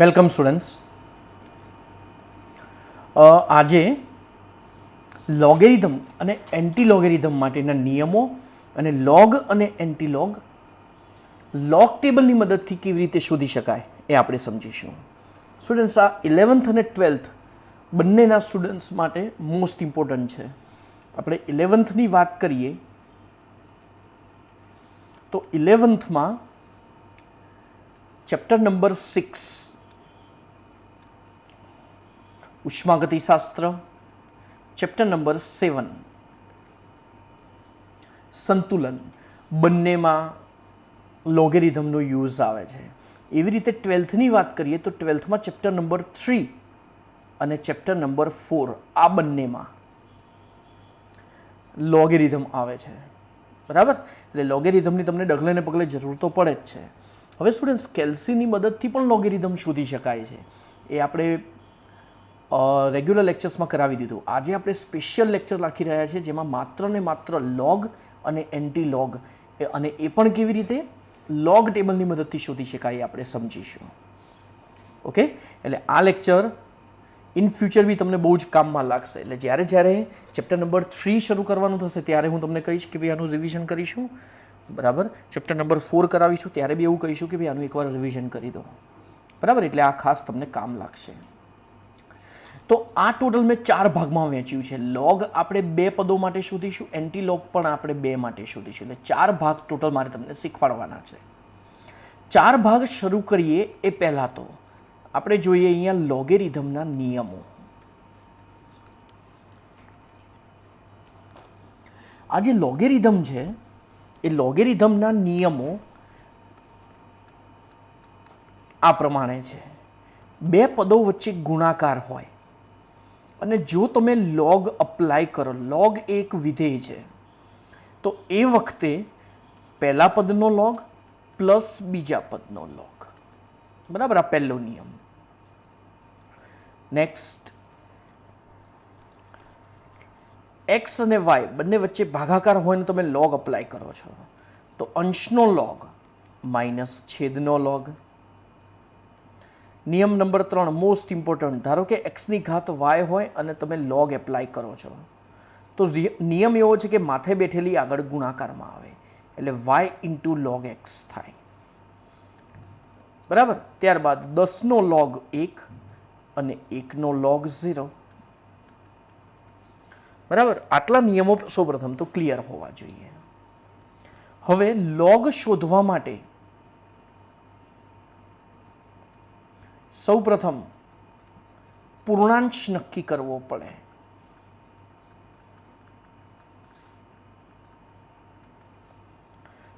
Welcome students. આજે logarithm અને anti logarithm માટેના નિયમો અને લોગ અને એન્ટી લોગ ટેબલની મદદથી કેવી રીતે શોધી શકાય એ આપણે સમજીશું. સ્ટુડન્ટ્સ, આ 11th અને 12th બંનેના સ્ટુડન્ટ્સ માટે મોસ્ટ ઇમ્પોર્ટન્ટ છે. આપણે 11thની વાત કરીએ તો 11thમાં ચેપ્ટર નંબર 6 ઉષ્માગતિશાસ્ત્ર, ચેપ્ટર નંબર 7 સંતુલન, બંનેમાં લોગેરિધમનો યુઝ આવે છે. એવી રીતે 12thની વાત કરીએ તો 12thમાં ચેપ્ટર નંબર 3 અને ચેપ્ટર નંબર 4 આ બંનેમાં લોગેરિધમ આવે છે. બરાબર? એટલે લોગેરિધમની તમને ડગલે ને પગલે જરૂર તો પડે જ છે. હવે સ્ટુડન્ટ્સ, કેલ્સીની મદદથી પણ લોગેરિધમ શોધી શકાય છે. એ આપણે રેગ્યુલર લેક્ચર્સમાં કરાવી દીધું. આજે આપણે સ્પેશિયલ લેક્ચર રાખી રહ્યા છીએ જેમાં માત્ર ને માત્ર લોગ અને એન્ટી લોગ અને એ પણ કેવી રીતે લોગ ટેબલની મદદથી શોધી શકાય એ આપણે સમજીશું. ઓકે, એટલે આ લેક્ચર ઇન ફ્યુચર બી તમને બહુ જ કામમાં લાગશે. એટલે જ્યારે ચેપ્ટર નંબર 3 શરૂ કરવાનું થશે ત્યારે હું તમને કહીશ કે ભાઈ આનું રિવિઝન કરીશું. બરાબર? ચેપ્ટર નંબર 4 કરાવીશું ત્યારે બી એવું કહીશું કે ભાઈ આનું એકવાર રિવિઝન કરી દો. બરાબર? એટલે આ ખાસ તમને કામ લાગશે. તો આ ટોટલ મેં 4 ભાગમાં વહેંચ્યું છે. લોગ આપણે 2 પદો માટે શોધીશું, એન્ટી લોગ પણ આપણે 2 માટે શોધીશું. એટલે 4 ભાગ ટોટલ મારે તમને શીખવાડવાના છે. 4 ભાગ શરૂ કરીએ એ પહેલાં તો આપણે જોઈએ અહીંયા લોગેરિધમના નિયમો. આ જે લોગેરિધમ છે એ લોગેરિધમના નિયમો આ પ્રમાણે છે. 2 પદો વચ્ચે ગુણાકાર હોય અને જો તમે લોગ અપ્લાય કરો, લોગ એક વિધેય છે, તો એ વખતે પહેલા પદનો લોગ પ્લસ બીજા પદનો લોગ. બરાબર? આ પહેલો નિયમ. નેક્સ્ટ, એક્સ અને વાય બંને વચ્ચે ભાગાકાર હોય ને તમે લોગ અપ્લાય કરો છો તો અંશનો લોગ માઇનસ છેદનો લોગ. નિયમ નંબર 3 મોસ્ટ ઇમ્પોર્ટન્ટ. ધારો કે એક્સની ઘાત વાય હોય અને તમે લોગ એપ્લાય કરો છો તો નિયમ એવો છે કે માથે બેઠેલી આગળ ગુણાકારમાં આવે એટલે વાય ઇન્ટુ લોગ એક્સ થાય. બરાબર? ત્યારબાદ 10નો લોગ 1 અને 1નો લોગ 0. બરાબર? આટલા નિયમો સૌપ્રથમ તો ક્લિયર હોવા જોઈએ. હવે લોગ શોધવા માટે સૌપ્રથમ પૂર્ણાંશ નક્કી કરવો પડે.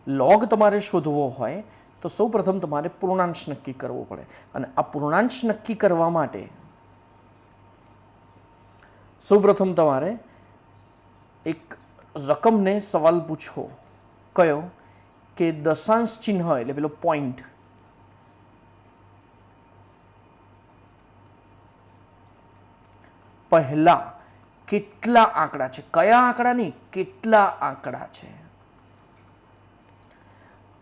લોગ તમારે શોધવો હોય તો સૌપ્રથમ તમારે પૂર્ણાંશ નક્કી કરવો પડે અને આ પૂર્ણાંશ નક્કી કરવા માટે સૌપ્રથમ તમારે એક રકમને સવાલ પૂછવો. કયો? કે દશાંશ ચિહ્ન એટલે પેલો પોઈન્ટ પહેલા કેટલા આંકડા છે? કયા આંકડા નહીં, કેટલા આંકડા છે?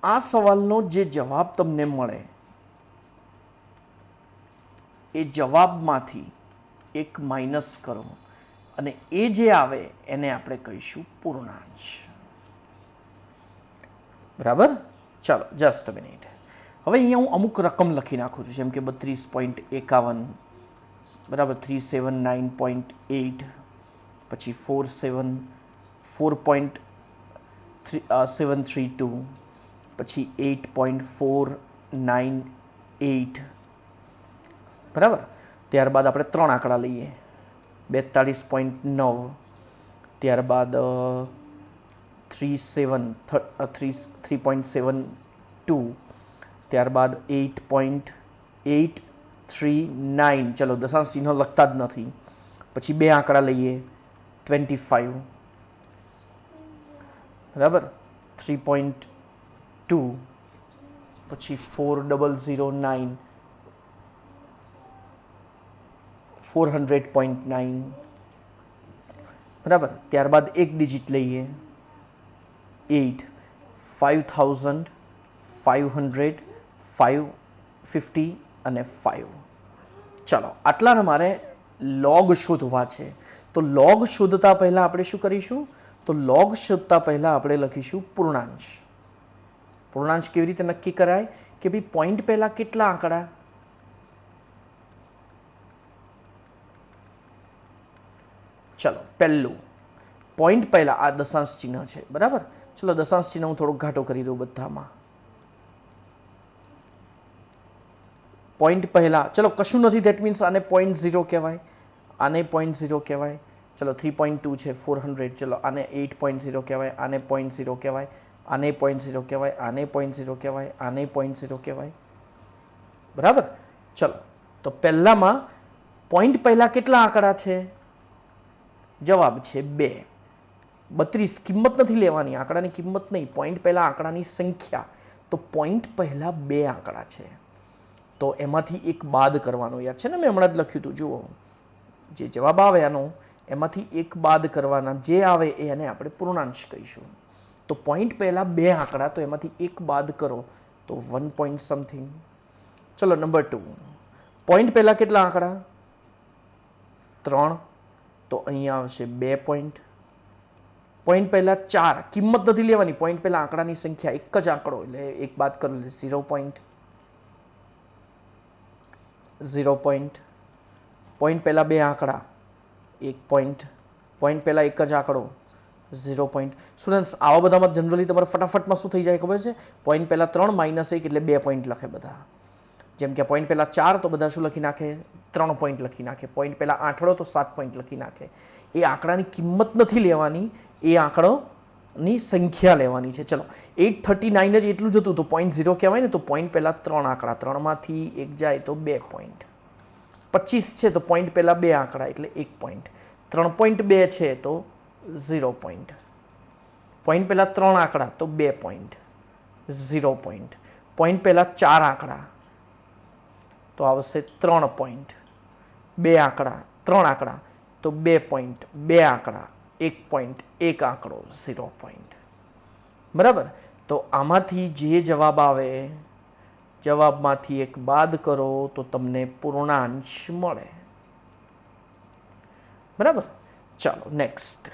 આ સવાલનો જે જવાબ તમને મળે એ જવાબમાંથી એક માઇનસ કરો અને એ જે આવે એને આપણે કહીશું પૂર્ણાંશ. બરાબર? ચાલો, જસ્ટ અ મિનિટ. હવે અહીંયા હું અમુક રકમ લખી નાખું છું, જેમ કે 32.51, બરાબર, 379.8, પછી 4.732, પછી 8.498. બરાબર? ત્યારબાદ આપણે 3 આંકડા લઈએ, 42.9, ત્યારબાદ 3.72, ત્યારબાદ 8.839. ચલો, દશાંશ ચિહ્નો લખતા જ નથી. પછી 2 આંકડા લઈએ, 25, બરાબર, 3.2, પછી 4009, 400.9. બરાબર? ત્યારબાદ એક ડિજિટ લઈએ, 8, 5500, 550, અને 5. ચલો આટલાને મારે લોગ શોધવા છે. તો લોગ શોધતા પહેલાં આપણે શું કરીશું? તો લોગ શોધતા પહેલાં આપણે લખીશું પૂર્ણાંશ. પૂર્ણાંશ કેવી રીતે નક્કી કરાય કે ભાઈ પોઈન્ટ પહેલાં કેટલા આંકડા? ચલો પહેલું પોઈન્ટ પહેલાં આ દશાંશ ચિહ્ન છે, બરાબર. ચલો દશાંશ ચિહ્ન હું થોડોક ઘાટો કરી દઉં બધામાં. પોઈન્ટ પહેલાં ચલો કશું નથી, ધેટ મીન્સ આને 0.0 કહેવાય, આને 0.0 કહેવાય. ચલો 3.2 છે 400. ચલો આને 8.0 કહેવાય, આને 0.0 કહેવાય, આને 0.0 કહેવાય, આને 0.0 કહેવાય, આને 0.0 કહેવાય, બરાબર. ચલો તો પહેલામાં પોઈન્ટ પહેલાં કેટલા આંકડા છે? જવાબ છે 2. 32 કિંમત નથી લેવાની, આંકડાની કિંમત નહીં, પોઈન્ટ પહેલાં આંકડાની સંખ્યા. તો પોઈન્ટ પહેલાં 2 આંકડા છે, તો એમાંથી એક બાદ કરવાનો. યાદ છે ને, મેં હમણાં જ લખ્યું હતું, જુઓ જે જવાબ આવે આનો એમાંથી એક બાદ કરવાના, જે આવે એને આપણે પૂર્ણાંશ કહીશું. તો પોઈન્ટ પહેલાં 2 આંકડા, તો એમાંથી એક બાદ કરો તો 1 પોઈન્ટ સમથિંગ. ચલો નંબર 2, પોઈન્ટ પહેલાં કેટલા આંકડા? 3, તો અહીંયા આવશે 2 પોઈન્ટ. પોઈન્ટ પહેલાં 4, કિંમત નથી લેવાની, પોઈન્ટ પહેલાં આંકડાની સંખ્યા, એક જ આંકડો, એટલે એક બાદ કરો એટલે 0 પોઈન્ટ. 0 પોઈન્ટ. પોઈન્ટ પહેલાં 2 આંકડા, 1 પોઈન્ટ. પોઈન્ટ પહેલાં એક જ આંકડો, 0 પોઈન્ટ. સ્ટુડન્ટ્સ આવા બધામાં જનરલી તમારે ફટાફટમાં શું થઈ જાય ખબર છે? પોઈન્ટ પહેલાં 3 -1 એટલે 2 પોઈન્ટ લખે બધા. જેમ કે પોઈન્ટ પહેલાં 4 તો બધા શું લખી નાખે? 3 પોઈન્ટ લખી નાખે. પોઈન્ટ પહેલાં આંકડો તો 7 પોઈન્ટ લખી નાખે. એ આંકડાની કિંમત નથી લેવાની, એ આંકડોની સંખ્યા લેવાની છે. ચલો 839 જ એટલું જ હતું, તો 0.0 કહેવાય ને. તો પોઈન્ટ પહેલાં 3 આંકડા, 3માંથી 1 જાય તો 2 પોઈન્ટ. 25 છે તો પોઈન્ટ પહેલાં 2 આંકડા એટલે 1 પોઈન્ટ. 3.2 છે તો 0 પોઈન્ટ. પોઈન્ટ પહેલાં 3 આંકડા તો 2 પોઈન્ટ, 0 પોઈન્ટ. પોઈન્ટ પહેલાં 4 આંકડા તો આવશે 3 પોઈન્ટ. 2 આંકડા, 3 આંકડા તો 2 પોઈન્ટ, 2 આંકડા 1 પોઈન્ટ, 1 આંકડો 0 પોઈન્ટ, બરાબર. તો આમાંથી જે જવાબ આવે, જવાબમાંથી એક બાદ કરો તો તમને પૂર્ણાંશ મળે, બરાબર. ચાલો નેક્સ્ટ.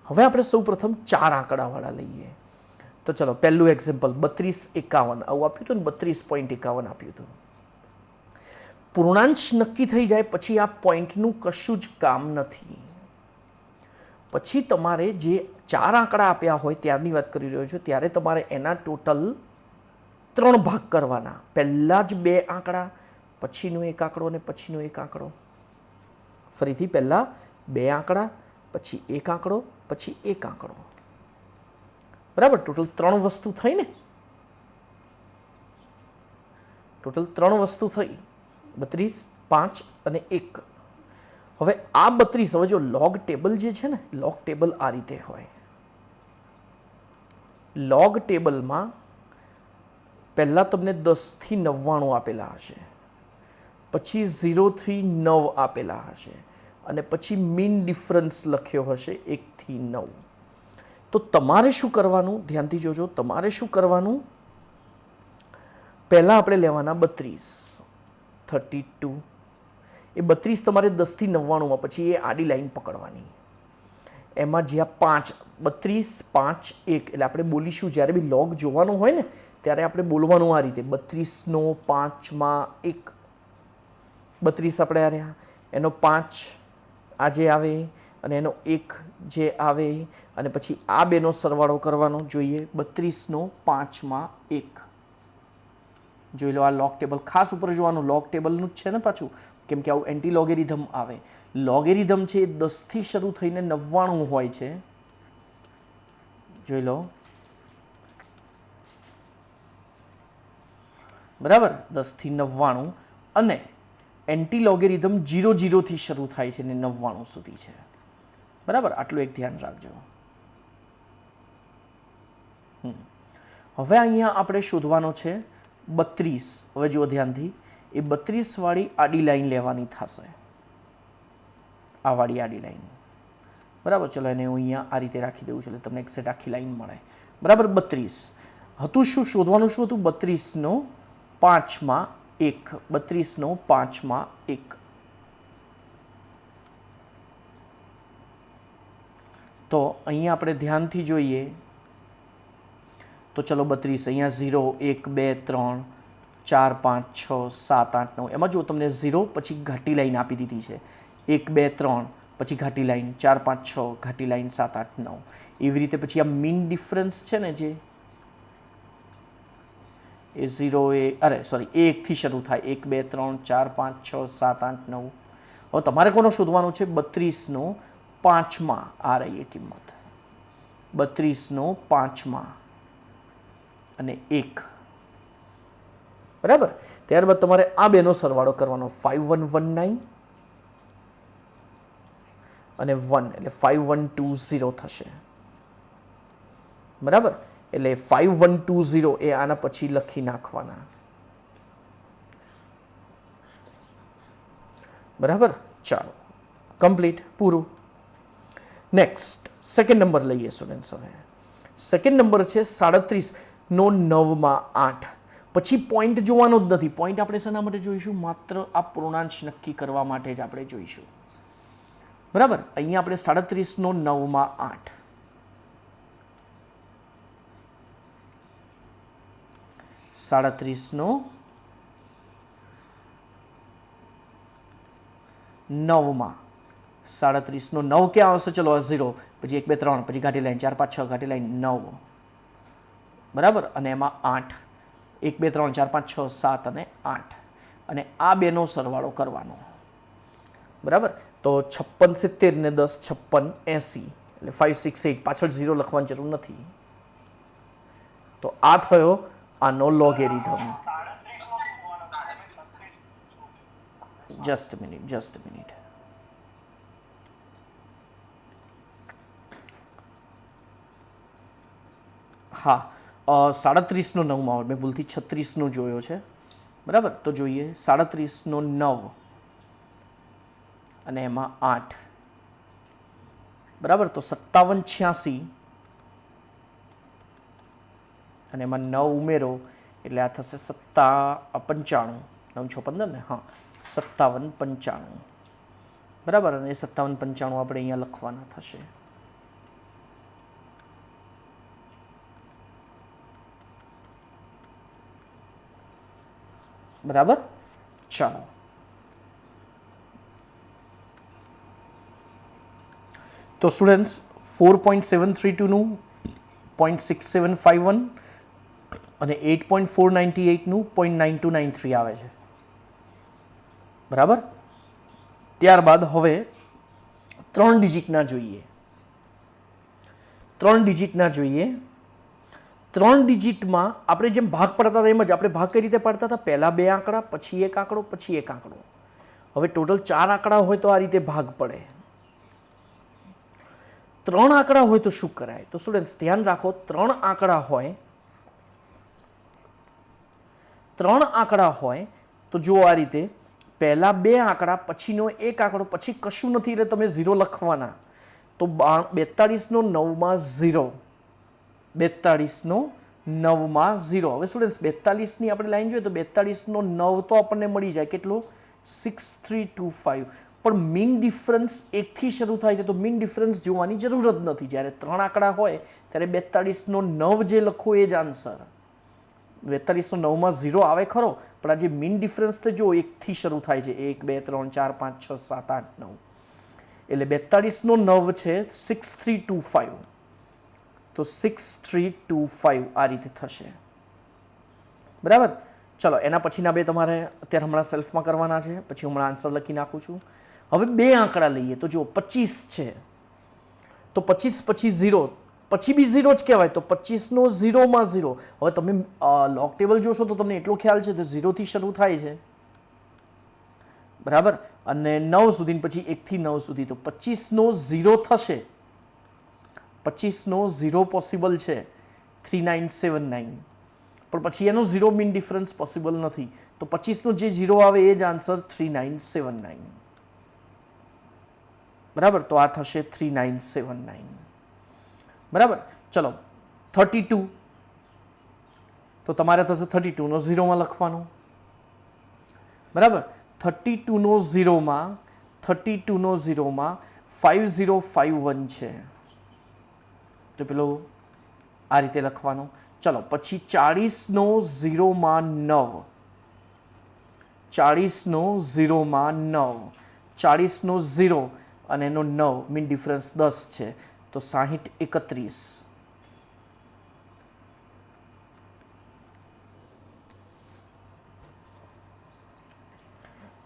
હવે આપણે સૌ પ્રથમ 4 આંકડાવાળા લઈએ. તો ચલો પહેલું એક્ઝામ્પલ 3251 આવું આપ્યું હતું ને, 32.51 આપ્યું હતું. પૂર્ણાંશ નક્કી થઈ જાય પછી આ પોઈન્ટનું કશું જ કામ નથી. પછી તમારે જે 4 આંકડા આપ્યા હોય ત્યારની વાત કરી રહ્યો છું, ત્યારે તમારે એના ટોટલ 3 ભાગ કરવાના. પહેલાં જ 2 આંકડા, પછીનો 1 આંકડો અને પછીનો 1 આંકડો. ફરીથી પહેલાં 2 આંકડા, પછી 1 આંકડો, પછી 1 આંકડો, બરાબર. ટોટલ 3 વસ્તુ થઈ ને, ટોટલ 3 વસ્તુ થઈ, 32, 5 અને 1. હવે આ 32, હવે જો લોગ ટેબલ જે છે ને, લોગ ટેબલ આ રીતે હોય. લોગ ટેબલમાં પહેલાં તમને 10 થી 99 આપેલા હશે, પછી 0 થી 9 આપેલા હશે, અને પછી મીન ડિફરન્સ લખ્યો હશે 1 થી 9. તો તમારે શું કરવાનું, ધ્યાનથી જોજો, તમારે શું કરવાનું? પહેલાં આપણે લેવાના 32, 32. એ 32 તમારે 10 થી 99માં, પછી એ આડી લાઈન પકડવાની. એમાં જ્યાં 5, 32, 5, 1 એટલે આપણે બોલીશું, જ્યારે બી લોગ જોવાનું હોય ને ત્યારે આપણે બોલવાનું આ રીતે, 32 નો 5 માં 1. 32 આપણે આ રહ્યા, એનો 5 આ જે આવે અને એનો 1 જે આવે, અને પછી આ બેનો સરવાળો કરવાનો. જોઈએ 32 નો 5 માં 1. જોઈ લો, આ લોગ ટેબલ ખાસ ઉપર જોવાનું, લોગ ટેબલનું જ છે ને પાછું, કેમ કે આવું એન્ટી લોગેરિધમ આવે. લોગેરિધમ છે એ 10 થી શરૂ થઈને 99 હોય છે. જોઈ લો, બરાબર, 10 થી 99. અને એન્ટી લોગેરિધમ 00 થી શરૂ થાય છે ને 99 સુધી છે, બરાબર. આટલું એક ધ્યાન રાખજો. હવે અહીંયા આપણે શોધવાનો છે 32. હવે જુઓ ધ્યાનથી, એ 32 વાળી આડી લાઈન લેવાની થશે, આ વાળી આડી લાઈન, બરાબર. ચલો એને હું અહીંયા આ રીતે રાખી દઉં છું, એટલે તમને એક્ઝેક્ટ આખી લાઈન મળે, બરાબર. 32 હતું. શું શોધવાનું શું હતું? 32 નો 5 માં 1 32 નો 5 માં 1. તો અહીંયા આપણે ધ્યાનથી જોઈએ તો ચલો 32 અહીંયા 0 1 2 3 4 5 6 7 8 9 એમાં જો તમને 0 પછી ઘાટી લાઈન આપી દીધી છે 1 2 3 પછી ઘાટી લાઈન 4 5 6 ઘાટી લાઈન 7 8 9 એવી રીતે પછી આ મીન ડિફરન્સ છે ને જે એ 0 એ અરે સોરી 1 થી શરૂ થાય 1 2 3 4 5 6 7 8 9. હવે તમારે કોનો શોધવાનું છે 32 નો 5 માં આ રહી એ કિંમત 32 નો 5 માં અને 1 બરાબર. ત્યારબાદ તમારે આ બેનો સરવાળો કરવાનો 5119 અને 1 એટલે 5120 થશે બરાબર. એટલે 5120 એ આના પછી લખી નાખવાના બરાબર. ચાલો કમ્પ્લીટ પૂરું. નેક્સ્ટ સેકન્ડ નંબર લઈએ સ્ટુડન્ટ્સ. હવે સેકન્ડ નંબર છે 37 નો 9 માં 8. પછી પોઈન્ટ જોવાનો જ નથી. પોઈન્ટ આપણે શેના માટે જોઈશું? માત્ર આ પૂર્ણાંશ નક્કી કરવા માટે જ આપણે જોઈશું બરાબર. અહીંયા આપણે 37 નો 9 માં 8 37 નો 9 માં 37 નો 9 ક્યાં આવશે? ચલો 0 પછી 1 2 3 પછી ઘાટી લાઈન 4 5 6 ઘાટી લાઈન 9 બરાબર. અને એમાં 8 1 2 3 4 5 6 7 અને 8 અને આ બેનો સરવાળો કરવાનો બરાબર. તો 56 70 ને 10 56 80 એટલે 5 6 8 પાછળ 0 લખવાની જરૂર નથી. તો આ થયો આનો લોગેરિધમ. Just minute. હા 37 નો 9 માં મેં ભૂલથી 36 નો જોયો છે બરાબર. તો જોઈએ 37 નો 9 અને એમાં 8 બરાબર. તો 57 86 અને એમાં 9 ઉમેરો એટલે આ થશે 95 9 6 15 ને હા 57 95 બરાબર. અને 57 95 આપણે અહીંયા લખવાના થશે બરાબર. ચાલો તો સ્ટુડન્ટ્સ 4.732 નું 0.6751 અને 8.498 નું 0.9293 આવે છે બરાબર. ત્યારબાદ હવે 3 ડિજિટના જોઈએ. 3 ડિજિટમાં આપણે જેમ ભાગ પાડતા હતા એમ જ આપણે ભાગ કઈ રીતે પાડતા હતા? પહેલા 2 આંકડા પછી 1 આંકડો પછી 1 આંકડો. હવે ટોટલ 4 આંકડા હોય તો આ રીતે ભાગ પડે. 3 આંકડા હોય તો શું કરાય? તો સ્ટુડન્ટ્સ ધ્યાન રાખો 3 આંકડા હોય તો જો આ રીતે પહેલા 2 આંકડા પછીનો 1 આંકડો પછી કશું નથી એટલે તમે 0 લખવાના. તો 42 નો 9 માં 0 42 નો 9 માં 0. હવે સ્ટુડન્ટ્સ 42 ની આપણે લાઈન જોઈએ તો 42 નો 9 તો આપણને મળી જાય કેટલું 6325. પણ મીન ડિફરન્સ 1 થી શરૂ થાય છે તો મીન ડિફરન્સ જોવાની જરૂર જ નથી. જ્યારે 3 આંકડા હોય ત્યારે 42 નો 9 જે લખો એ જ આન્સર. 42 નો 9 માં 0 આવે ખરો પણ આ જે મીન ડિફરન્સ તો જો 1 થી શરૂ થાય છે 1 2 3 4 5 6 7 8 9 એટલે 42 નો 9 છે 6325. તો 6325 આ રીતે થશે બરાબર. ચલો એના પછીના બે તમારે અત્યારે હમણાં સેલ્ફમાં કરવાના છે પછી હમણાં આન્સર લખી નાખું છું. હવે 2 આંકડા લઈએ તો જો 25 છે તો 25 પછી 0 પછી બી 0 જ કહેવાય તો 25 નો 0 માં 0. હવે તમે લોગ ટેબલ જોશો તો તમને એટલો ખ્યાલ છે તો 0 થી શરૂ થાય છે બરાબર અને 9 સુધી પછી 1 થી 9 સુધી તો 25 નો 0 થશે. 25 નો 0 પોસિબલ છે 3979 પણ પછી એનો 0 મીન ડિફરન્સ પોસિબલ નથી તો 25 નો જે 0 આવે એ જ આન્સર 3979 બરાબર. તો આ થશે 3979 બરાબર. ચલો 32 તો તમારે થશે 32 નો 0 માં લખવાનું બરાબર. 32નો 0માં 32નો 0માં 5051 છે, તો પેલો આ રીતે લખવાનો. ચલો પછી 40નો 0માં 9, 40નો 0માં 9, 40નો 0 અને એનો 9 મીન ડિફરન્સ 10 છે, તો 60 31.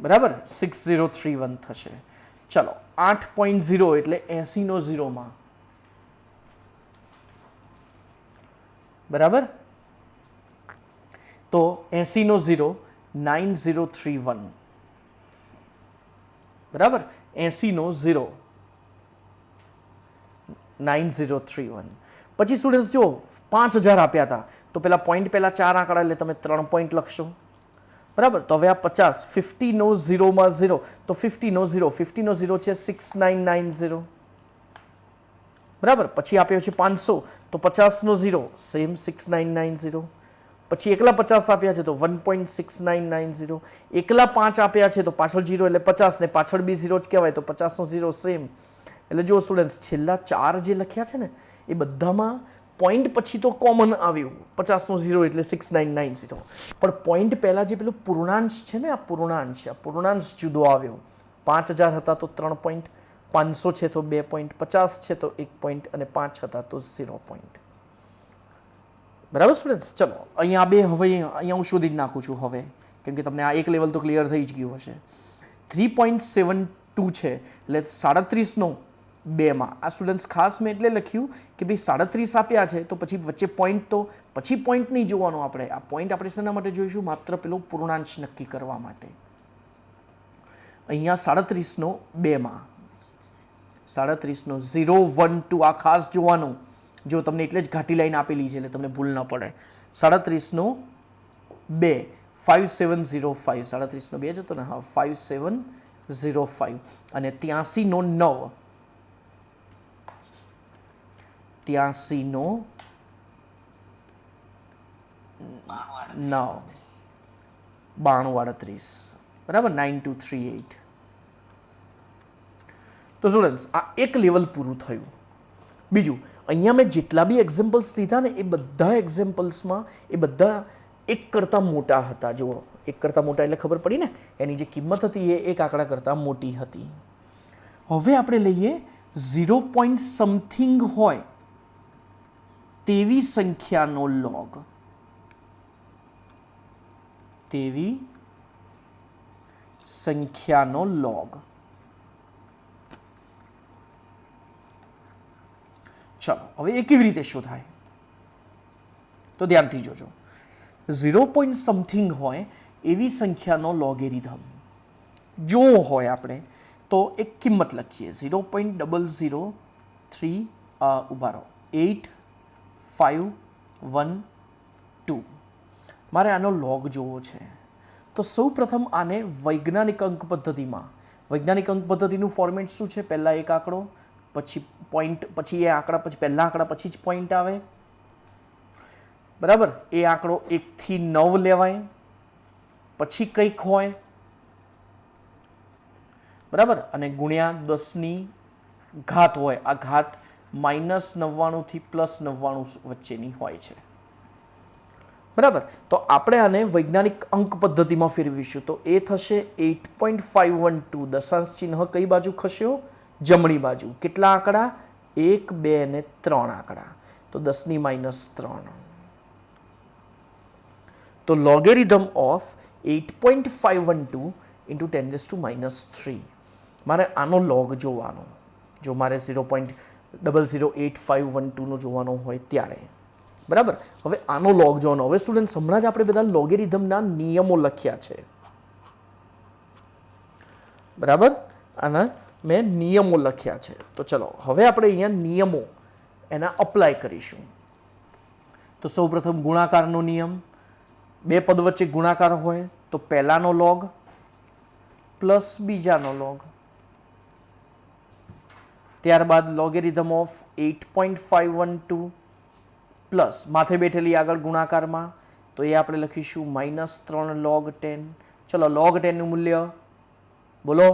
બરાબર 6031 થશે. ચલો 8.0 એટલે 80નો 0માં, બરાબર, તો 80નો 0 9031, બરાબર, 80નો 0 9031. પછી સ્ટુડન્ટ્સ જો 5000 આપ્યા હતા, તો પેલા પોઈન્ટ પહેલા 4 આંકડા એટલે તમે 3 પોઈન્ટ લખશો, બરાબર. તો હવે આ 50 50નો 0માં 0, તો 50નો 0 50નો 0 છે 6990, બરાબર. પછી આપ્યો છે 500, તો 50નો 0 સેમ 6990. પછી એકલા 50 આપ્યા છે તો 1.6990. એકલા 5 આપ્યા છે તો પાછળ 0 એટલે 50 ને પાછળ બી 0 જ કહેવાય, તો 50નો 0 સેમ. એટલે જો સ્ટુડન્ટ્સ છેલ્લા 4 જે લખ્યા છે ને એ બધામાં પોઈન્ટ પછી તો કોમન આવ્યું, 50નો 0 એટલે 6990, પણ પોઈન્ટ પહેલાં જે પેલું પૂર્ણાંશ છે ને, આ પૂર્ણાંશ જુદો આવ્યો. 5000 હતા તો 3 પોઈન્ટ, 500 છે તો 2 પોઈન્ટ, 50 છે તો 1 પોઈન્ટ અને 5 હતા તો 0 પોઈન્ટ. બરાબર સ્ટુડન્ટ્સ. ચલો અહીંયા બે હવે અહીંયા હું શોધી જ નાખું છું હવે, કેમ કે તમને આ એક લેવલ તો ક્લિયર થઈ જ ગયું હશે. 3.72 છે એટલે 37નો 2માં. આ સ્ટુડન્ટ્સ ખાસ મેં એટલે લખ્યું કે ભાઈ 37 આપ્યા છે તો પછી વચ્ચે પોઈન્ટ, તો પછી પોઈન્ટ નહીં જોવાનો આપણે. આ પોઈન્ટ આપણે શેના માટે જોઈશું? માત્ર પેલો પૂર્ણાંશ નક્કી કરવા માટે. અહીંયા 37નો 2માં, 37નો 0 1 2 આ ખાસ જોવાનું. જો તમને એટલે જ ઘાટી લાઈન આપેલી છે એટલે તમને ભૂલ ન પડે. 37નો 2 5705, 37નો 2 જ હતો ને, હા 5705. અને 83નો 9, 83નો 9 9238, બરાબર 9238. તો સ્ટુડન્ટ્સ આ એક લેવલ પૂરું થયું. બીજું અહીંયા મેં જેટલા બી એક્ઝામ્પલ્સ લીધા ને એ બધા એક્ઝામ્પલ્સમાં એ બધા એક કરતાં મોટા હતા. જુઓ, એક કરતાં મોટા એટલે ખબર પડી ને, એની જે કિંમત હતી એ એક આંકડા કરતાં મોટી હતી. હવે આપણે લઈએ 0 પોઈન્ટ સમથિંગ હોય તેવી સંખ્યાનો લોગ. તેવી સંખ્યાનો લોગ. ચલો હવે એ કેવી રીતે શોધાય? તો ધ્યાનથી જોજો. 0 પોઈન્ટ સમથિંગ હોય એવી સંખ્યાનો લોગેરિધમ જો હોય આપણે તો એક કિંમત લખીએ 0.003 ઉભા રહો 8512. મારે આનો લોગ જોવો છે તો સૌ પ્રથમ આને વૈજ્ઞાનિક અંક પદ્ધતિમાં, વૈજ્ઞાનિક અંક પદ્ધતિનું ફોર્મેટ શું છે? પહેલાં એક આંકડો, પછી પોઈન્ટ, પછી એ આંકડા, પછી પહેલા આંકડા પછી જ પોઈન્ટ આવે, બરાબર. એ આંકડો 1 થી 9 લેવાય, પછી કંઈક હોય, બરાબર, અને ગુણ્યા 10ની ઘાત હોય. આ ઘાત -99 થી +99 વચ્ચેની હોય છે, બરાબર. તો આપણે આને વૈજ્ઞાનિક અંક પદ્ધતિમાં ફેરવીશું તો એ થશે 8.512. દશાંશ ચિહ્ન કઈ બાજુ ખસ્યો? જમણી બાજુ. કેટલા આંકડા? 1 2 અને 3 આંકડા, તો 10 ની -3. તો લોગેરિધમ ઓફ 8.512 into 10⁻³ મારે આનો લોગ જોવાનો. જો મારે 0.008512 નો જોવાનો હોય ત્યારે, બરાબર. હવે આનો લોગ જોવાનો. હવે સ્ટુડન્ટ હમણાં જ આપણે બધા લોગેરિધમના નિયમો લખ્યા છે, બરાબર. આના મેં નિયમો લખ્યા છે. તો ચલો હવે આપણે અહીંયા નિયમો એના અપ્લાય કરીશું. તો સૌપ્રથમ ગુણાકારનો નિયમ. બે પદ વચ્ચે ગુણાકાર હોય તો પહેલાનો લોગ પ્લસ બીજાનો લોગ. ત્યારબાદ લોગેરિધમ ઓફ 8.512 પ્લસ માથે બેઠેલી આગળ ગુણાકારમાં તો એ આપણે લખીશું -3 log 10 ચલો log 10 નું મૂલ્ય બોલો,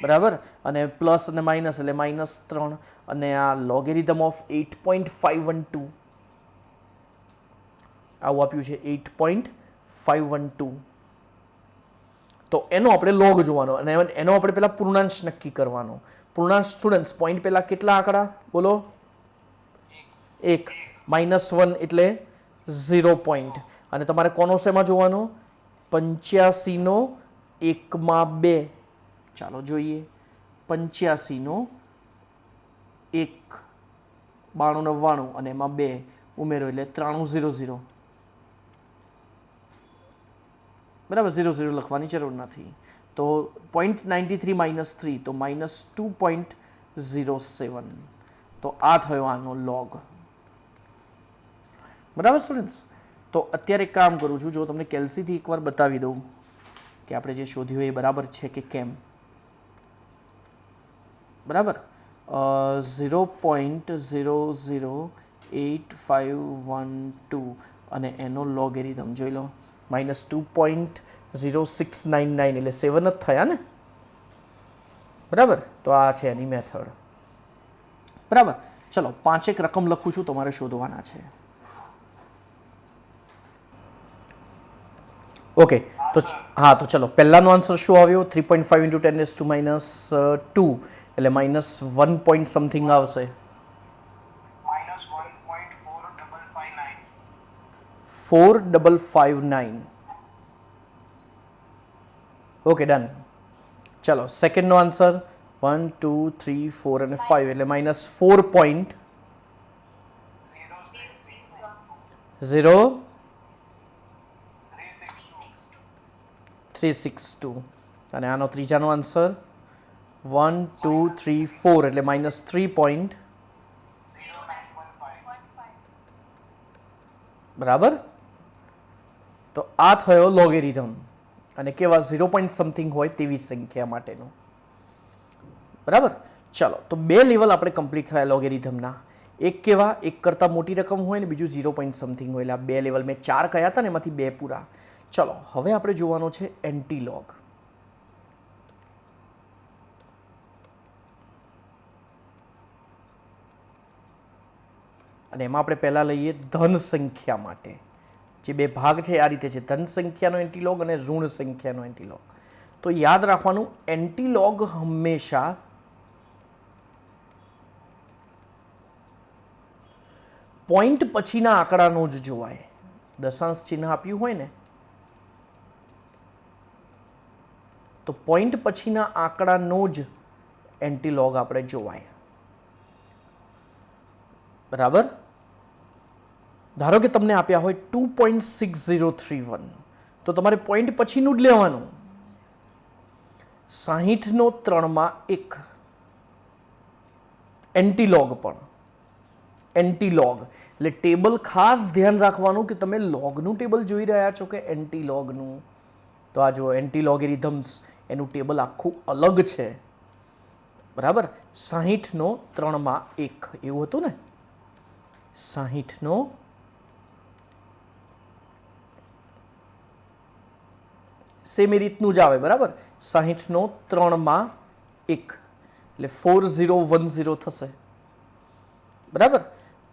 બરાબર. અને પ્લસ અને માઇનસ એટલે -3 અને આ લોગેરિધમ ઓફ 8.512 આવું આપ્યું છે 8.512. તો એનો આપણે લોગ જોવાનો અને એનો આપણે પહેલા પૂર્ણાંશ નક્કી કરવાનો. પૂર્ણાંશ સ્ટુડન્ટ્સ પોઈન્ટ પહેલા કેટલા આંકડા બોલો? 1. -1 એટલે 0 પોઈન્ટ. અને તમારે કોનો શેમાં જોવાનો? 85 નો 1/2. ચાલો જોઈએ. 85 નો 1 92 99 અને એમાં 2 ઉમેરો એટલે 9300. બરાબર, 00 લખવાની જરૂર નથી. તો 0.93 - 3 તો -2.07. તો આ થયો આનો લોગ. બરાબર સ્ટુડન્ટ્સ. તો અત્યારે કામ કરું છું, જો તમને કેલ્સીથી એકવાર બતાવી દઉં કે આપણે જે શોધ્યું એ બરાબર છે કે કેમ. બરાબર, 0.008512 અને એનો લોગેરિધમ જોઈ લો -2.0699 એટલે 7 જ થયા ને. બરાબર, તો આ છે એની મેથડ. બરાબર, ચલો 5 એક રકમ લખું છું, તમારે શોધવાના છે. ઓકે, તો હા, તો ચલો પહેલાનો આન્સર શું આવ્યો? 3.5 × 10⁻², એટલે -1 પોઈન્ટ સમથિંગ આવશે. -1.4559. Okay, done. ચલો સેકન્ડનો આન્સર 1 2 3 4 અને 5 એટલે -4.0362. અને આનો ત્રીજાનો આન્સર 1 2 3 4 એટલે -3. બરાબર. તો આ થયો લોગેરિધમ અને કેવા 0 પોઈન્ટ સમથિંગ હોય તેવી સંખ્યા માટેનું. બરાબર, ચલો તો 2 લેવલ આપણે કમ્પ્લીટ થયા લોગેરિધમના. એક કેવા, એક કરતાં મોટી રકમ હોય ને બીજું 0 પોઈન્ટ સમથિંગ હોય. એટલે આ 2 લેવલ મેં 4 કહ્યા હતા ને, એમાંથી 2 પૂરા. ચલો હવે આપણે જોવાનો છે એન્ટીલોગ. અને એમાં આપણે પહેલા લઈએ ધન સંખ્યા માટે. જે 2 ભાગ છે આ રીતે છે, ધન સંખ્યાનો એન્ટીલોગ અને ઋણ સંખ્યાનો એન્ટીલોગ. તો યાદ રાખવાનું, એન્ટીલોગ હંમેશા પોઈન્ટ પછીના આંકડાનો જ જોવાય. દશાંશ ચિહ્ન આપ્યું હોય ને તો પોઈન્ટ પછીના આંકડાનો જ એન્ટીલોગ આપણે જોવાય. બરાબર, ધારો કે તમને આપ્યા હોય 2.6031 તો તમારે પોઈન્ટ પછીનું જ લેવાનું. 60 નો 3/1 એન્ટીલોગ. પણ એન્ટીલોગ એટલે ટેબલ ખાસ ધ્યાન રાખવાનું કે તમે લોગનું ટેબલ જોઈ રહ્યા છો કે એન્ટીલોગનું. તો આ જો એન્ટીલોગેરિધમ્સ એનું ટેબલ આખું અલગ છે. બરાબર, 60 નો 3/1 એવું હતું ને. 60 નો સેમ એ રીતનું જ આવે. બરાબર, 60 નો 3/1 એટલે 4010 થશે. બરાબર,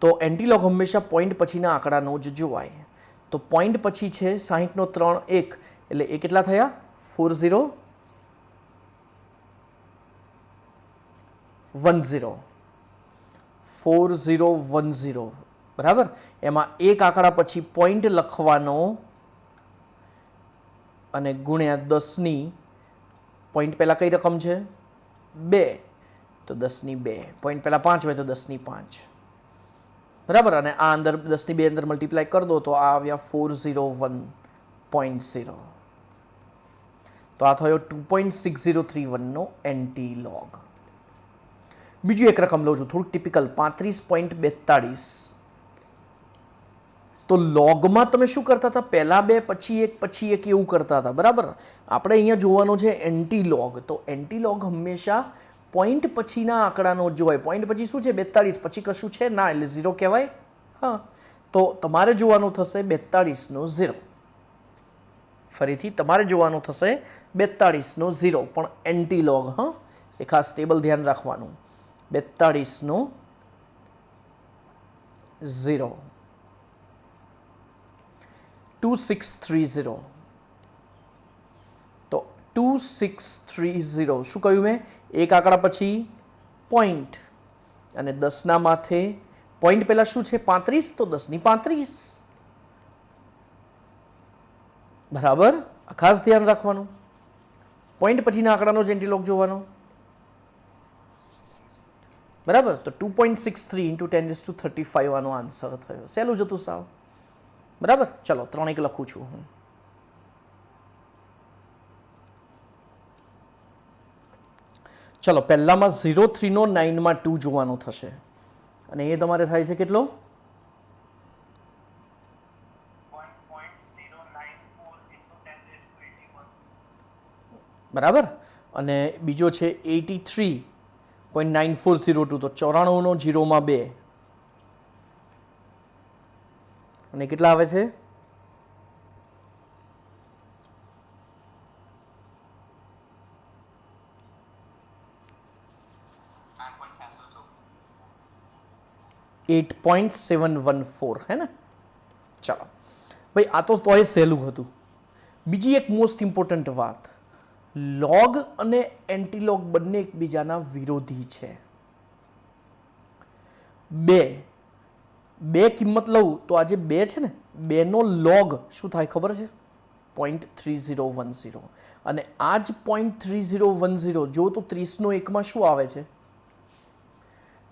તો એન્ટીલોગ હંમેશા પોઈન્ટ પછીના આંકડાનો જ જોવાય. તો પોઈન્ટ પછી છે 60 નો 3/1 એટલે એ કેટલા થયા? 4010. બરાબર, એમાં એક આંકડા પછી પોઈન્ટ લખવાનો અને ગુણ્યા 10ની પોઈન્ટ પહેલા કઈ રકમ છે? 2, તો 10/2. પોઈન્ટ પહેલા 5 હોય તો 10/5. બરાબર, અને આ અંદર 10/2 અંદર મલ્ટીપ્લાય કરી દો તો આ આવ્યા 401.0. તો આ થયો 2.6031 નો એન્ટીલોગ. બીજું એક રકમ લઉં છું, થોડુંક ટિપિકલ 35.42. તો લોગમાં તમે શું કરતા હતા? પહેલા 2 પછી 1 પછી 1 એવું કરતા હતા. બરાબર, આપણે અહીંયા જોવાનો છે એન્ટીલોગ. તો એન્ટીલોગ હંમેશા પોઈન્ટ પછીના આંકડાનો જોવાય. પોઈન્ટ પછી શું છે? 42. પછી કશું છે ના, એટલે 0 કહેવાય. હા, તો તમારે જોવાનું થશે 42 નો 0. ફરીથી તમારે જોવાનું થશે 42નો 0 પણ એન્ટી લોગ. હા, એ ખાસ ટેબલ ધ્યાન રાખવાનું. 42નો 0 2630. તો 2630 શું કહ્યું મેં? એક આંકડા પછી પોઈન્ટ અને 10ના માથે પોઈન્ટ પહેલા શું છે? 35. તો 10ની 35. બરાબર, ખાસ ધ્યાન રાખવાનું. પોઈન્ટ પછીના આંકડાનો જ એન્ટીલોગ જોવાનો. બરાબર, તો 2.63 × 10⁻35 આનો આન્સર થયો. સહેલું જ હતું સાવ. બરાબર, ચલો 3 1 લખું છું હું. ચલો, પહેલામાં 03નો 9માં 2 જોવાનો થશે અને એ તમારે થાય છે કેટલો? બરાબર, અને બીજો છે 83.9402. તો 94નો 0માં 2 અને કેટલા આવે છે? 8.714. હે ને? ચાલો ભાઈ, આ તો એ સહેલું હતું. બીજી એક મોસ્ટ ઇમ્પોર્ટન્ટ વાત, લોગ અને એન્ટીલોગ બંને એકબીજાના વિરોધી છે. બે કિંમત લઉં તો આ જે 2 છે ને, 2નો લોગ શું થાય ખબર છે? 0.3010. અને આ જ 0.3010 જો તો 30નો 1માં શું આવે છે?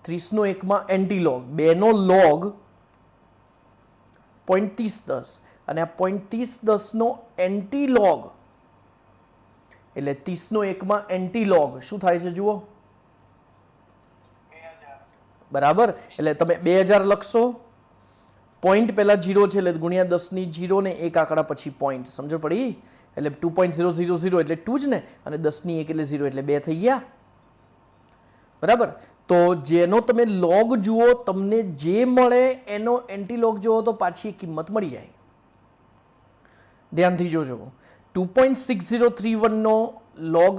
30નો 1માં એન્ટીલોગ. 2નો લોગ 0.3010 અને આ 0.3010નો એન્ટીલોગ એટલે 30નો 1માં એન્ટીલોગ શું થાય છે જુઓ. બરાબર, એટલે તમે 2000 લખશો, પોઈન્ટ પહેલા 0 છે એટલે ગુણ્યા 10ની 0 ને એક આંકડા પછી પોઈન્ટ. સમજ પડી? એટલે 2.000 એટલે 2 જ ને, અને 10ની 1 એટલે 0 એટલે 2 થઈ ગયા. બરાબર, તો જેનો તમે લોગ જુઓ, તમને જે મળે એનો એન્ટીલોગ જુઓ તો પાછી કિંમત મળી જાય. ધ્યાનથી જોજો. 2.6031નો લોગ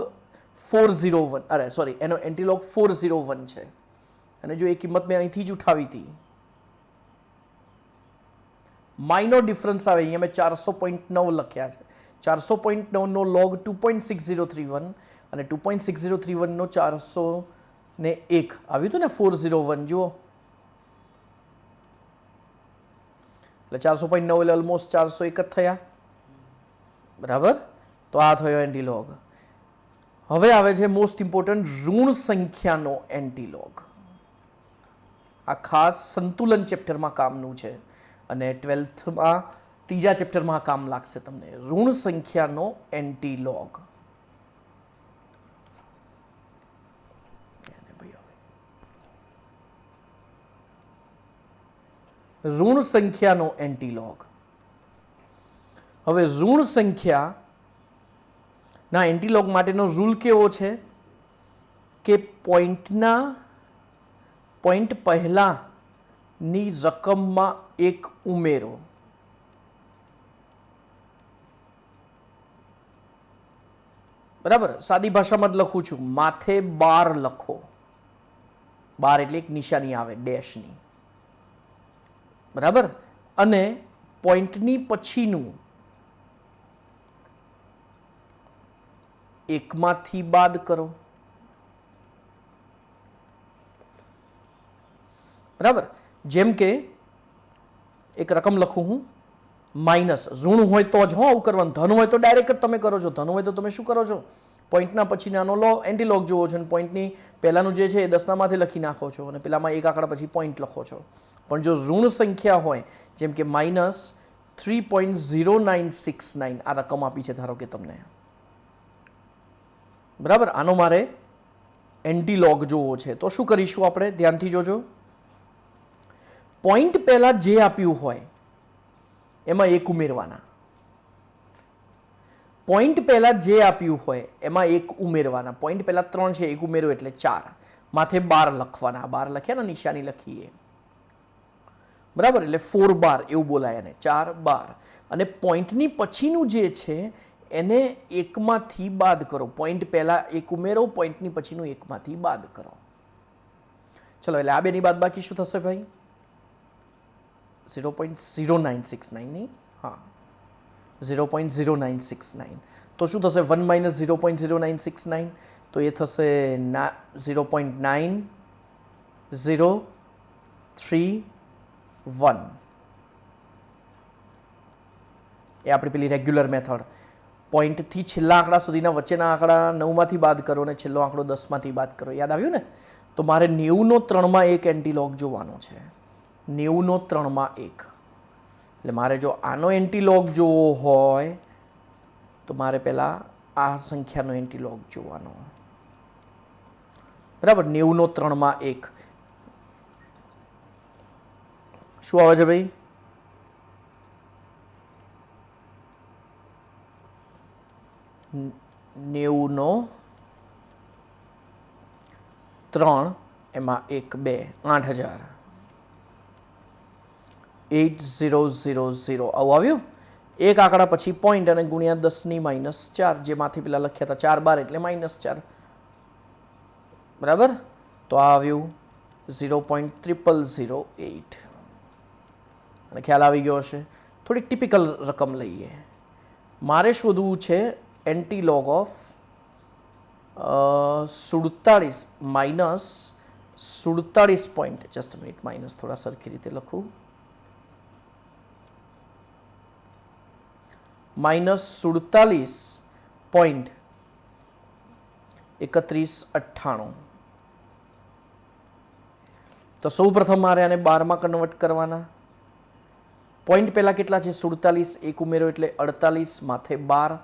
401, અરે સોરી, એનો એન્ટીલોગ 401 છે. અને જો એ કિંમત મેં અહીંથી જ ઉઠાવી હતી, માઇનોર ડિફરન્સ આવે. અહીંયા મેં 400.9 લખ્યા છે. 400.9નો લોગ 2.6031 અને 2.6031નો 401 આવ્યું હતું ને 401. જુઓ, એટલે 400.9 એટલે ઓલમોસ્ટ 401 જ થયા. બરાબર, તો આ થયો એન્ટીલોગ. હવે આવે છે મોસ્ટ ઇમ્પોર્ટન્ટ, ઋણ સંખ્યાનો એન્ટીલોગ. આ ખાસ સંતુલન ચેપ્ટરમાં કામનું છે અને 12થમાં ત્રીજા ચેપ્ટરમાં કામ લાગશે તમને. ઋણ સંખ્યાનો એન્ટીલોગ. ઋણ સંખ્યાનો એન્ટીલોગ. હવે ઋણ સંખ્યાના એન્ટીલોગ માટેનો રૂલ કેવો છે કે પોઈન્ટ પહેલાની રકમમાં 1 ઉમેરો. બરાબર, સાદી ભાષામાં જ લખું છું. માથે 12 લખો. 12 એટલે એક નિશાની આવે ડેશની. બરાબર, અને પોઈન્ટની પછીનું 1માંથી બાદ કરો. બરાબર, જેમ કે એક રકમ લખું હું, માઇનસ. ઋણ હોય તો જ આવું કરવાનું. ધન હોય તો ડાયરેક્ટ જ તમે કરો છો. ધન હોય તો તમે શું કરો છો? પોઈન્ટના પછીનાનો એન્ટીલોગ જુઓ છો અને પોઈન્ટની પહેલાનું જે છે એ 10ના માથે લખી નાખો છો અને પેલામાં એક આંકડા પછી પોઈન્ટ લખો છો. પણ જો ઋણ સંખ્યા હોય, જેમ કે -3.0969 આ રકમ આપી છે ધારો કે તમને. બરાબર, આનો મારે એન્ટીલોગ જોવો છે. તો શું કરીશું આપણે? ધ્યાનથી જોજો. પોઈન્ટ પહેલા જે આપ્યું હોય એમાં 1 ઉમેરવાના. પોઈન્ટ પહેલા જે આપ્યું હોય એમાં 1 ઉમેરવાના. પોઈન્ટ પહેલા 3 છે, 1 ઉમેરો એટલે 4. માથે 12 લખવાના. 12 લખ્યા ને, નિશાની લખીએ. બરાબર, એટલે 4 12 એવું બોલાય એને. 4 12. અને પોઈન્ટની પછીનું જે છે એને એકમાંથી બાદ કરો. પોઈન્ટ પહેલાં એક ઉમેરો, પોઈન્ટની પછીનું એકમાંથી બાદ કરો. ચલો, એટલે આ બેની બાદ બાકી શું થશે ભાઈ? 0.0969 નહીં, હા 0.0969. તો શું થશે 1 માઇનસ 0.0969? તો એ થશે 0.9031. એ આપણી પેલી રેગ્યુલર મેથડ. પોઈન્ટથી છેલ્લા આંકડા સુધીના વચ્ચેના આંકડા 9માંથી બાદ કરો અને છેલ્લો આંકડો 10માંથી બાદ કરો. યાદ આવ્યું ને? તો મારે 90નો 3માં 1 એન્ટીલોગ જોવાનો છે. 90નો 3માં 1. એટલે મારે જો આનો એન્ટીલોગ જોવો હોય તો મારે પહેલાં આ સંખ્યાનો એન્ટીલોગ જોવાનો. બરાબર? 90નો 3માં 1 શું આવે છે ભાઈ? 90નો 3 એમાં 1 2 8000 8000 આવું આવ્યું. એક આંકડા પછી પોઈન્ટ અને ગુણ્યા 10 ની -4, જેમાંથી પેલા લખ્યા હતા 4 12 એટલે -4. બરાબર? તો આ આવ્યું 0.0008. અને ખ્યાલ આવી ગયો હશે. થોડી ટિપિકલ રકમ લઈએ. મારે શોધવું છે antilog of 47 minus 47 point. Just minute, minus થોડા સરખી રીતે લખું. -47.3198. તો સૌ પ્રથમ મારે આને 12માં કન્વર્ટ કરવાના. પોઈન્ટ પહેલાં કેટલા છે? 47. એક ઉમેરો એટલે 48, માથે 12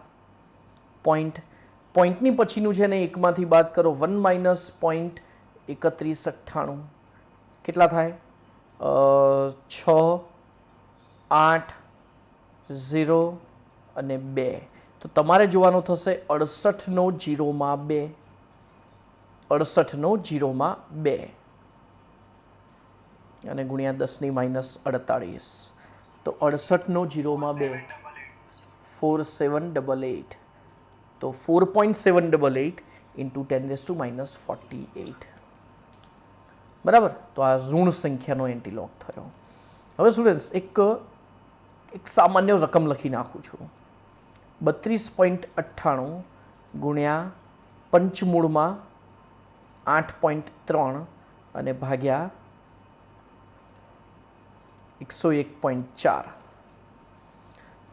પોઈન્ટ. પોઈન્ટની પછીનું છે ને એકમાંથી બાદ કરો. 1 માઇનસ 0.3198 કેટલા થાય? 6 8 0 અને 2. તો તમારે જોવાનું થશે 68નો 0માં 2. 68નો 0માં 2 અને ગુણ્યા 10 ની -48. તો 68નો 0માં 2 4788. તો 4.788 ઇન્ટુ 10⁻48. બરાબર? તો આ ઋણ સંખ્યાનો એન્ટીલોગ થયો. હવે સ્ટુડન્ટ્સ એક સામાન્ય રકમ લખી નાખું છું. 32.98 ગુણ્યા પંચમૂળમાં 8.3 અને ભાગ્યા 101.4.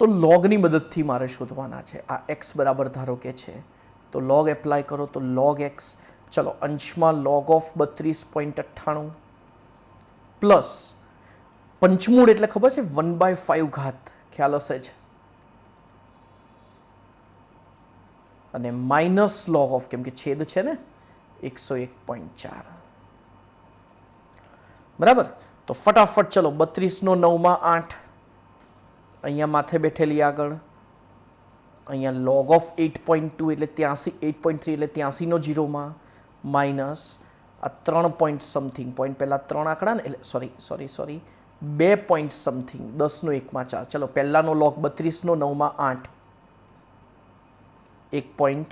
તો લોગની મદદથી મારે શોધવાના છે. આ એક્સ બરાબર ધારો કે છે તો લોગ એપ્લાય કરો તો લોગ એક્સ. ચલો, અંશમાં લોગ ઓફ 32.98 પ્લસ પંચમૂળ એટલે ખબર છે 1/5 ઘાત, ખ્યાલ હશે જ. અને માઇનસ લોગ ઓફ, કેમ કે છેદ છે ને, 101.4. બરાબર? તો ફટાફટ ચલો, 32નો 9માં 8 અહીંયા માથે બેઠેલી આગળ. અહીંયા લોગ ઓફ 8.2 એટલે 83, 8.3 એટલે 83નો 0માં માઇનસ આ 3 પોઈન્ટ સમથિંગ. પોઈન્ટ પહેલાં 3 આંકડા ને, એટલે સોરી 2 પોઈન્ટ સમથિંગ. 10નો 1માં 4. ચલો, પહેલાંનો લોગ 32નો 9માં 8 1 પોઈન્ટ.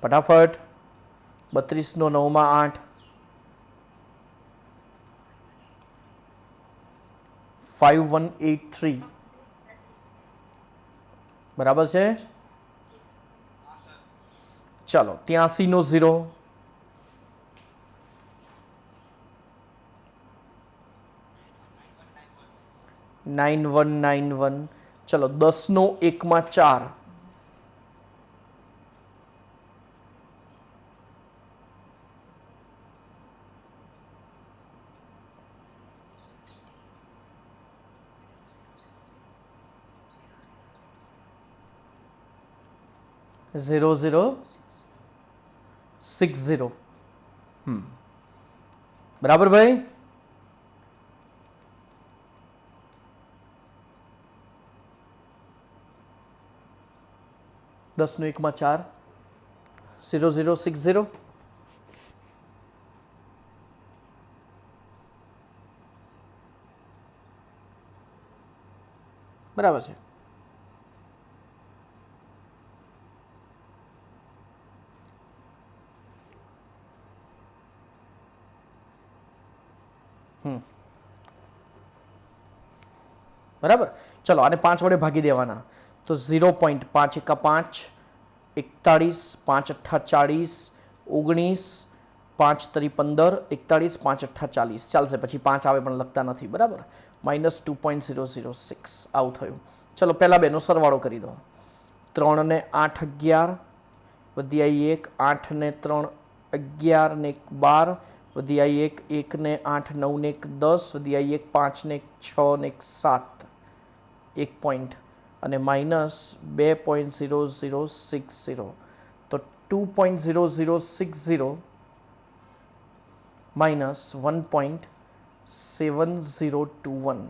ફટાફટ 32નો 9માં 8 5183. બરાબર છે? ચાલો, 83નો 0 9191. ચલો, 10નો 1માં 4 0060. બરાબર ભાઈ? દસનો 1માં 4 0060. બરાબર છે. બરાબર. ચલો આને 5 વડે ભાગી દેવાના, તો 0.5 એકા 5, 41, 5 અઠ્ઠા 40, 19, 5 તરી 15, 41, 5 અઠ્ઠા 40 ચાલશે, પછી 5 આવે પણ લખતા નથી. બરાબર. -2.006 આવું થયું. ચલો પહેલા બેનો સરવાળો કરી દો. 3 ને 8 11 વધી આવી 1, 8 ને 3 11 ને 1 12 વધી આવી 1, 1 ને 8 9 ને 1 10 વધી આવી 1, 5 ને 6 ને 7 1 પોઈન્ટ અને -2.0060, તો 2.0060 -1.7021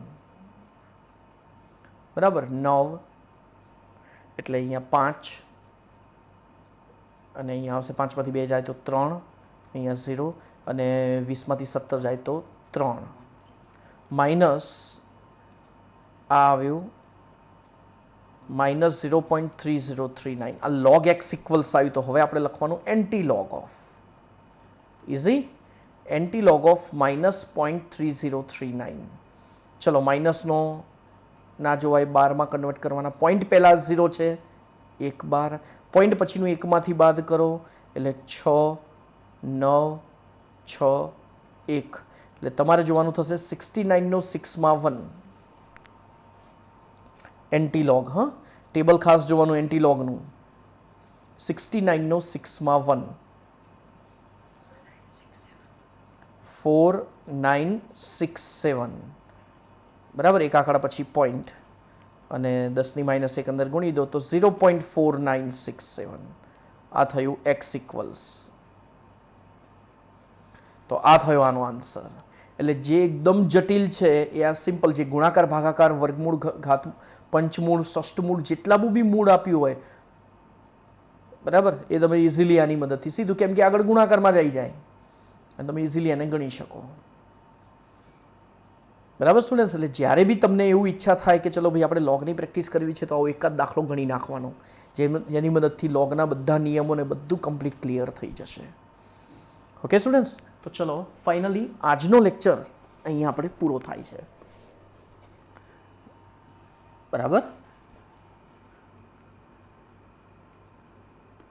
બરાબર. 9 એટલે અહીંયા 5 અને અહીંયા આવશે, 5 માંથી 2 જાય તો 3, અહીંયા 0 અને 20 માંથી 17 જાય તો 3 માઇનસ આ આવ્યું -0.3039. આ log x ઇક્વલ્સ આવ્યું, તો હવે આપણે લખવાનું anti log of easy anti log of -0.3039. ચલો માઇનસનો ના જોવાય, 12માં કન્વર્ટ કરવાના. પોઈન્ટ પહેલાં 0 છે, 1 12, પોઈન્ટ પછીનું 1માંથી બાદ કરો એટલે 6 9 6 1, એટલે તમારે જોવાનું થશે 69 નો 6માં 1 એન્ટી લોગ. હા, ટેબલ ખાસ જોવાનું એન્ટી લોગનું. 69 નો 6માં 1 4967 બરાબર. એક આંકડા પછી પોઈન્ટ અને 10 ની -1 અંદર ગુણી દો તો 0.4967 આ થયું x ઇક્વલ્સ. તો આ થયો આનો આન્સર. એટલે જે એકદમ જટિલ છે એ આ સિમ્પલ છે. ગુણાકાર, ભાગાકાર, વર્ગમૂળ, ઘાત, પંચમૂળ, ષષ્ઠમૂળ, જેટલા બી મૂળ આપ્યું હોય બરાબર, એ તમે ઇઝીલી આની મદદથી સીધું, કેમ કે આગળ ગુણાકારમાં જ આવી જાય અને તમે ઇઝીલી એને ગણી શકો. બરાબર સ્ટુડન્ટ્સ. એટલે જ્યારે બી તમને એવું ઈચ્છા થાય કે ચલો ભાઈ આપણે લોગની પ્રેક્ટિસ કરવી છે, તો આવો એક જ દાખલો ગણી નાખવાનો, જેની મદદથી લોગના બધા નિયમોને બધું કમ્પ્લીટ ક્લિયર થઈ જશે. ઓકે સ્ટુડન્ટ્સ, તો ચલો ફાઇનલી આજનો લેક્ચર અહીંયા આપણે પૂરો થાય છે. બરાબર.